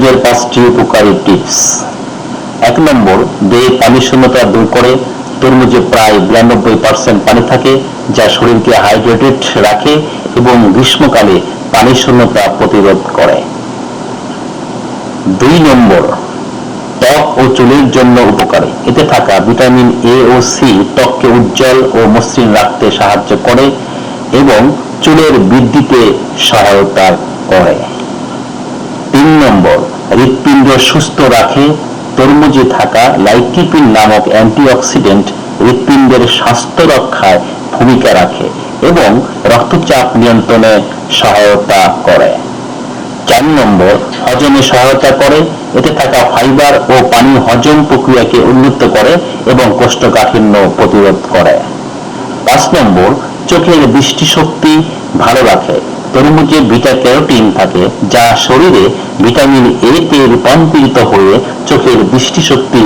তরমুজের 5টি উপকারী টিপস। 1 নম্বর, দেহে পানি শূন্যতা দূর করে। তরমুজে প্রায় 92% পানি থাকে, যা শরীরকে হাইড্রেটেড রাখে এবং গ্রীষ্মকালে পানি শূন্যতা প্রতিরোধ করে। 2 নম্বর, ত্বক ও চুলের জন্য উপকারী। এতে থাকা ভিটামিন এ ও সি ত্বককে উজ্জ্বল ও মসৃণ রাখতে সাহায্য করে এবং চুলের বৃদ্ধিতে সহায়তা করে। 3 নম্বর, হৃৎপিণ্ড সুস্থ রাখে। তরমুজে থাকা লাইকোপিন নামক অ্যান্টিঅক্সিডেন্ট হৃৎপিণ্ডের স্বাস্থ্য রক্ষায় ভূমিকা রাখে এবং রক্তচাপ নিয়ন্ত্রণে সহায়তা করে। 4 নম্বর, হজমে সহায়তা করে। এতে থাকা ফাইবার ও পানি হজম প্রক্রিয়াকে উন্নত করে এবং কোষ্ঠকাঠিন্য প্রতিরোধ করে। 5 নম্বর, চোখের দৃষ্টিশক্তি ভালো রাখে। তরমুজে বিটা ক্যারোটিন থাকে, যা শরীরে ভিটামিন এ তে রূপান্তরিত হয়ে চোখের দৃষ্টিশক্তি